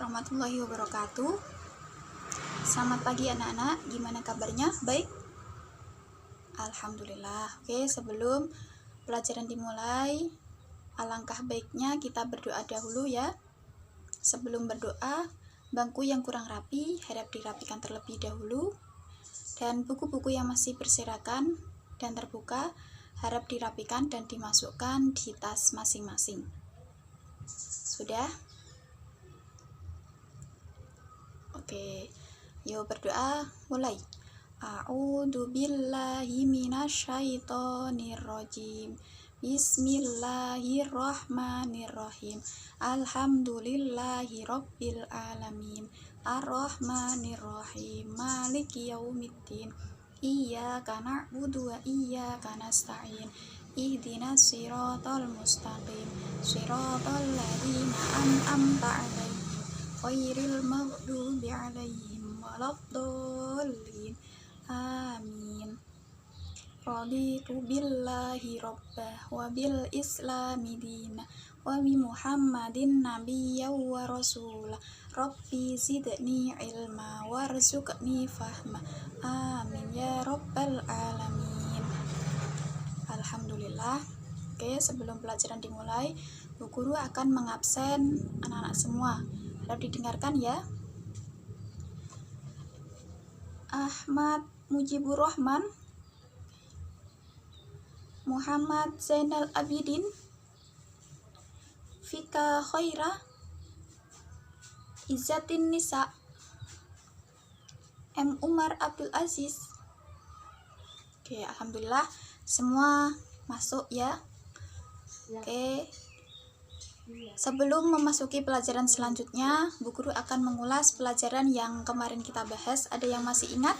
warahmatullahi wabarakatuh. Selamat pagi anak-anak, gimana kabarnya? Baik? Alhamdulillah. Oke, sebelum pelajaran dimulai, alangkah baiknya kita berdoa dahulu ya. Sebelum berdoa, bangku yang kurang rapi harap dirapikan terlebih dahulu, dan buku-buku yang masih berserakan dan terbuka harap dirapikan dan dimasukkan di tas masing-masing. Sudah? Oke, yuk berdoa, mulai. A'udzu billahi minasyaitonir rajim. Bismillahirrahmanirrahim. Alhamdulillahi rabbil alamin. Arrahmanirrahim. Maliki yaumiddin. Iyyaka na'budu wa iyyaka nasta'in. Ihdinas siratal mustaqim. Siratal ladzina an'amta 'alaihim ghairil maghdubi 'alaihim waladdallin. Amin. Raditu billahi rabbah wa bil islami dina wa bi Muhammadin nabiyyan wa rasulah. Rabbi zidni ilma warzuqni fahma. Amin ya rabbal alamin. Alhamdulillah. Oke, sebelum pelajaran dimulai, Bu Guru akan mengabsen anak-anak semua. Harap didengarkan ya. Ahmad Mujibur Rahman, Muhammad Zainal Abidin, Fika Khaira, Izzatin Nisa, M. Umar Abdul Aziz. Oke, alhamdulillah semua masuk ya. Oke. Sebelum memasuki pelajaran selanjutnya, Bu Guru akan mengulas pelajaran yang kemarin kita bahas. Ada yang masih ingat?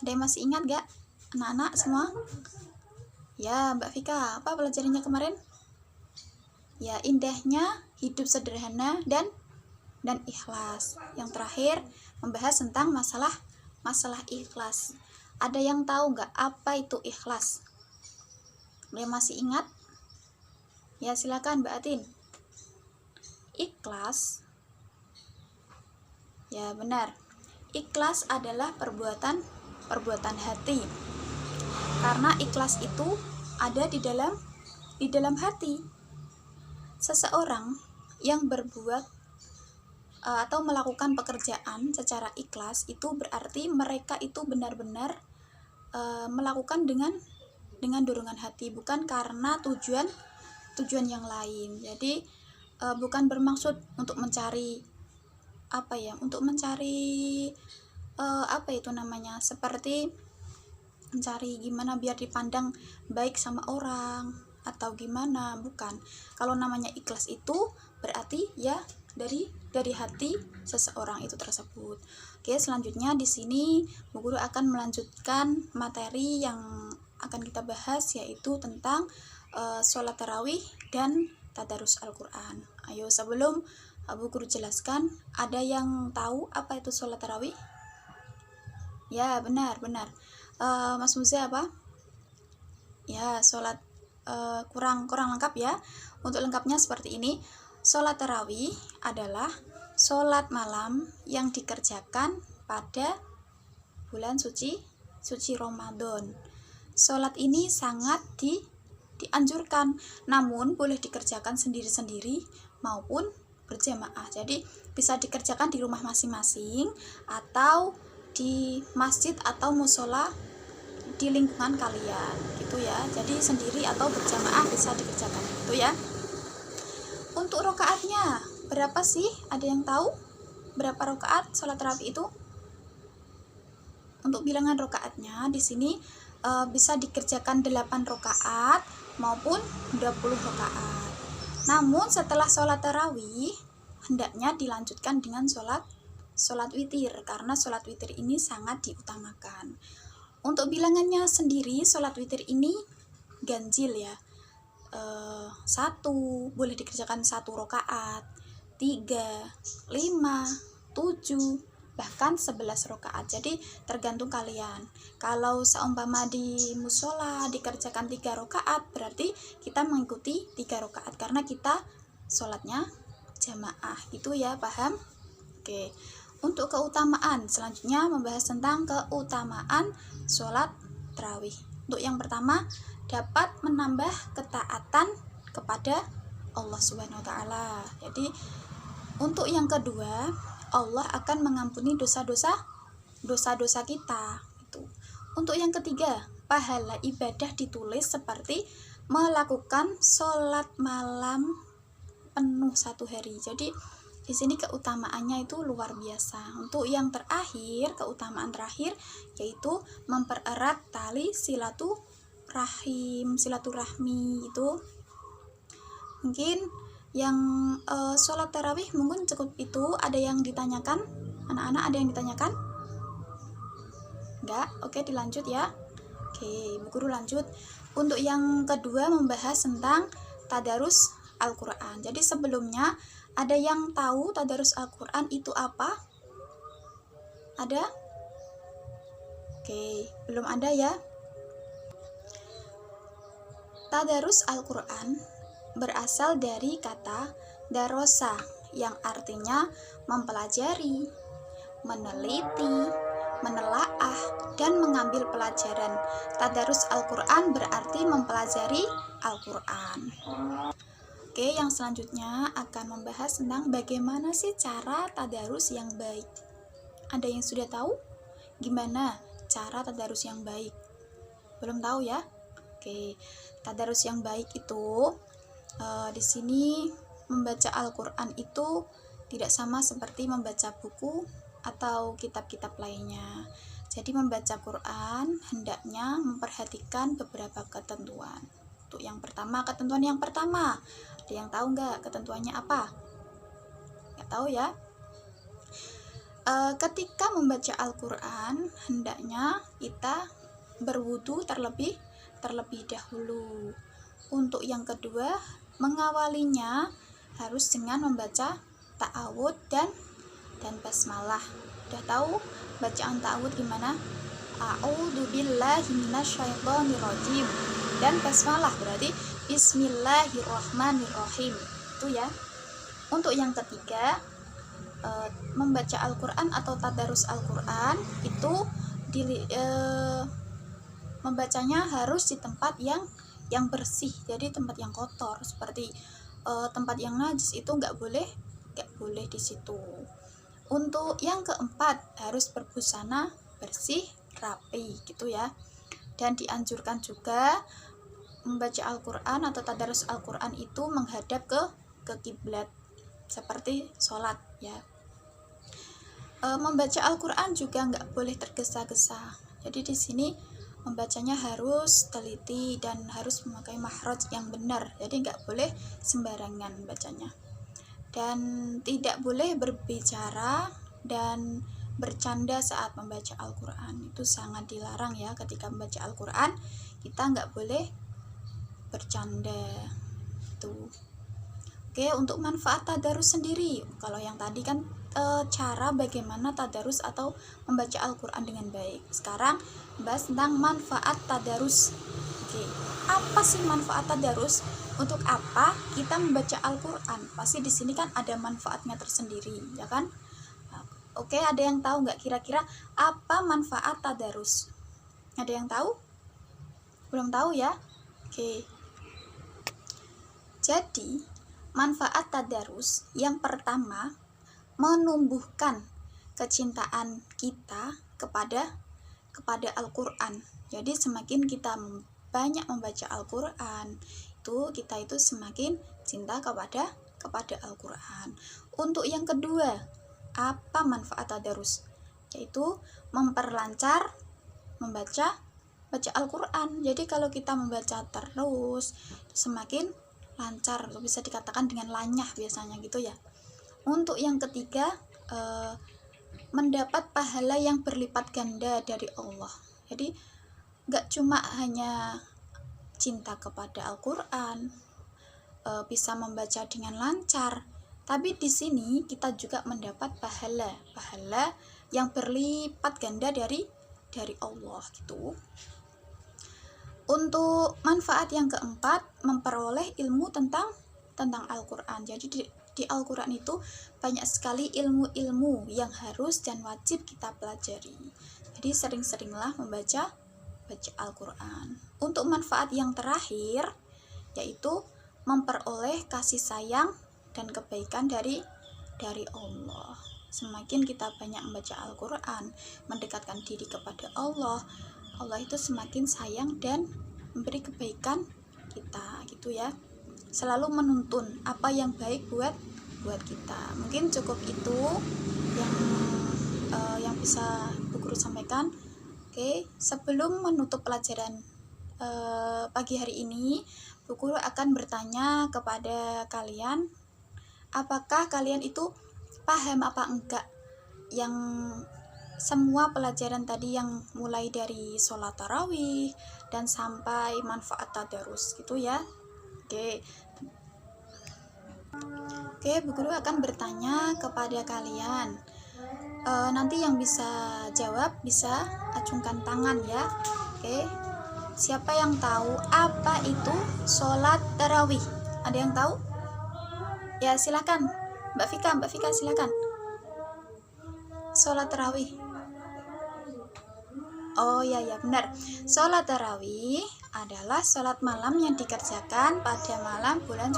Ada yang masih ingat gak? Anak-anak semua? Ya, Mbak Vika, apa pelajarannya kemarin? Ya, indahnya hidup sederhana dan ikhlas. Yang terakhir, membahas tentang masalah ikhlas. Ada yang tahu nggak apa itu ikhlas? Ada yang masih ingat? Ya, silakan Mbak Atin. Ikhlas. Ya, benar. Ikhlas adalah perbuatan hati. Karena ikhlas itu ada di dalam hati. Seseorang yang berbuat atau melakukan pekerjaan secara ikhlas itu berarti mereka itu benar-benar melakukan dengan dorongan hati, bukan karena tujuan yang lain. Jadi bukan bermaksud untuk mencari seperti mencari gimana biar dipandang baik sama orang atau gimana, bukan. Kalau namanya ikhlas itu berarti ya dari hati seseorang itu tersebut. Oke, selanjutnya di sini Bu Guru akan melanjutkan materi yang akan kita bahas, yaitu tentang sholat tarawih dan tadarus Al-Quran. Ayo, sebelum Bu Guru jelaskan, ada yang tahu apa itu sholat tarawih? Ya, benar. Mas Muza apa? Ya, sholat kurang lengkap ya. Untuk lengkapnya seperti ini. Sholat tarawih adalah sholat malam yang dikerjakan pada bulan suci Ramadan. Sholat ini sangat dianjurkan, namun boleh dikerjakan sendiri-sendiri maupun berjamaah. Jadi bisa dikerjakan di rumah masing-masing atau di masjid atau musola di lingkungan kalian gitu ya. Jadi sendiri atau berjamaah bisa dikerjakan gitu ya. Untuk rokaatnya berapa sih? Ada yang tahu berapa rokaat sholat tarawih itu? Untuk bilangan rokaatnya di sini bisa dikerjakan 8 rokaat maupun 20 rokaat. Namun setelah sholat tarawih hendaknya dilanjutkan dengan sholat witir, karena sholat witir ini sangat diutamakan. Untuk bilangannya sendiri, sholat witir ini ganjil ya. 1 boleh dikerjakan 1 rokaat, 3, 5, 7, bahkan 11 rokaat. Jadi tergantung kalian. Kalau seumpama di musola dikerjakan 3 rokaat, berarti kita mengikuti 3 rokaat karena kita sholatnya jamaah. Itu ya, paham? Oke. Untuk keutamaan, selanjutnya membahas tentang keutamaan sholat tarawih. Untuk yang pertama, dapat menambah ketaatan kepada Allah Subhanahu wa taala. Jadi untuk yang kedua, Allah akan mengampuni dosa-dosa kita. Itu. Untuk yang ketiga, pahala ibadah ditulis seperti melakukan sholat malam penuh 1 hari. Jadi di sini keutamaannya itu luar biasa. Untuk yang terakhir, keutamaan terakhir yaitu mempererat tali silaturahmi itu. Mungkin yang sholat tarawih mungkin cukup itu. Ada yang ditanyakan? Anak-anak ada yang ditanyakan? Enggak? Oke, dilanjut ya. Oke, Bu Guru lanjut. Untuk yang kedua membahas tentang tadarus Al-Quran. Jadi sebelumnya ada yang tahu tadarus Al-Quran itu apa? Ada? Oke, belum ada ya. Tadarus Al-Quran berasal dari kata darosa yang artinya mempelajari, meneliti, menelaah, dan mengambil pelajaran. Tadarus Al-Quran berarti mempelajari Al-Quran. Oke, yang selanjutnya akan membahas tentang bagaimana sih cara tadarus yang baik. Ada yang sudah tahu gimana cara tadarus yang baik? Belum tahu ya? Oke, tadarus yang baik itu di sini membaca Al-Quran itu tidak sama seperti membaca buku atau kitab-kitab lainnya. Jadi membaca Quran hendaknya memperhatikan beberapa ketentuan. Untuk yang pertama, ketentuan yang pertama, ada yang tahu nggak ketentuannya apa? Nggak tahu ya? Ketika membaca Al-Quran hendaknya kita berwudu terlebih dahulu. Untuk yang kedua, mengawalinya harus dengan membaca ta'awud dan basmalah. Udah tahu bacaan ta'awud gimana? A'udzubillahi minasyaitonirrajim. Dan basmalah berarti Bismillahirrahmanirrahim. Itu ya. Untuk yang ketiga, membaca Al-Quran atau tadarus Al-Quran itu membacanya harus di tempat yang bersih. Jadi tempat yang kotor seperti tempat yang najis itu nggak boleh di situ. Untuk yang keempat, harus berbusana bersih, rapi gitu ya. Dan dianjurkan juga membaca Al-Quran atau tadarus Al-Quran itu menghadap ke kiblat seperti sholat ya. Membaca Al-Quran juga nggak boleh tergesa-gesa. Jadi di sini membacanya harus teliti dan harus memakai makhraj yang benar. Jadi nggak boleh sembarangan bacanya. Dan tidak boleh berbicara dan bercanda saat membaca Al-Quran. Itu sangat dilarang ya. Ketika membaca Al-Quran kita nggak boleh bercanda tuh. Oke, untuk manfaat tadarus sendiri, kalau yang tadi kan cara bagaimana tadarus atau membaca Al-Quran dengan baik. Sekarang bahas tentang manfaat tadarus. Oke, apa sih manfaat tadarus? Untuk apa kita membaca Al-Quran? Pasti di sini kan ada manfaatnya tersendiri, ya kan? Oke, ada yang tahu nggak kira-kira apa manfaat tadarus? Ada yang tahu? Belum tahu ya? Oke. Jadi, manfaat tadarus yang pertama menumbuhkan kecintaan kita kepada Al-Quran. Jadi semakin kita banyak membaca Al-Quran, kita itu semakin cinta kepada Al-Quran. Untuk yang kedua, apa manfaat tadarus? Yaitu memperlancar membaca Al-Quran. Jadi kalau kita membaca terus semakin lancar, bisa dikatakan dengan lanyah biasanya gitu ya. Untuk yang ketiga, mendapat pahala yang berlipat ganda dari Allah. Jadi gak cuma hanya cinta kepada Al-Quran, bisa membaca dengan lancar, tapi di sini kita juga mendapat pahala yang berlipat ganda dari Allah gitu. Untuk manfaat yang keempat, memperoleh ilmu tentang Al-Quran. Jadi di di Al-Quran itu banyak sekali ilmu-ilmu yang harus dan wajib kita pelajari. Jadi sering-seringlah baca Al-Quran. Untuk manfaat yang terakhir, yaitu memperoleh kasih sayang dan kebaikan dari Allah. Semakin kita banyak membaca Al-Quran, mendekatkan diri kepada Allah itu semakin sayang dan memberi kebaikan kita, gitu ya. Selalu menuntun apa yang baik buat kita. Mungkin cukup itu yang bisa Bu Guru sampaikan. Oke, sebelum menutup pelajaran pagi hari ini, Bu Guru akan bertanya kepada kalian, apakah kalian itu paham apa enggak yang semua pelajaran tadi, yang mulai dari sholat tarawih dan sampai manfaat tadarus gitu ya. Oke, Bu Guru akan bertanya kepada kalian. Nanti yang bisa jawab bisa acungkan tangan ya. Oke, siapa yang tahu apa itu sholat tarawih? Ada yang tahu? Ya silakan, Mbak Vika silakan. Sholat tarawih. Oh ya benar. Sholat tarawih adalah sholat malam yang dikerjakan pada malam bulan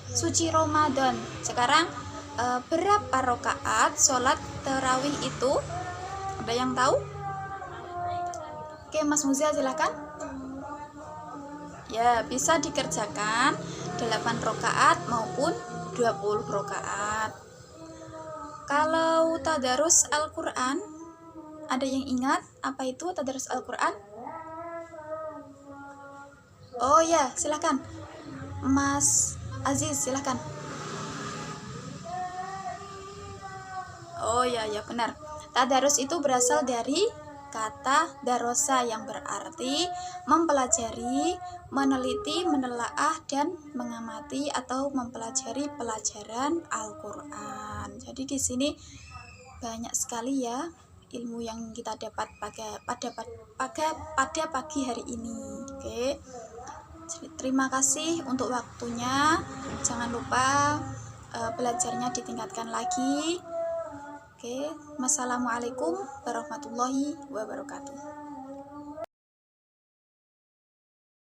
suci Ramadan. Sekarang berapa rakaat sholat tarawih itu? Ada yang tahu? Oke, Mas Muzia silakan. Ya, bisa dikerjakan 8 rakaat maupun 20 rakaat. Kalau tadarus Al-Quran, ada yang ingat apa itu tadarus Al-Quran? Oh ya, silakan Mas Aziz, silakan. Oh ya benar. Tadarus itu berasal dari kata darosa yang berarti mempelajari, meneliti, menelaah, dan mengamati atau mempelajari pelajaran Al-Quran. Jadi di sini banyak sekali ya ilmu yang kita dapat pada pagi hari ini. Oke. Jadi, terima kasih untuk waktunya. Jangan lupa belajarnya ditingkatkan lagi. Oke, wassalamualaikum warahmatullahi wabarakatuh.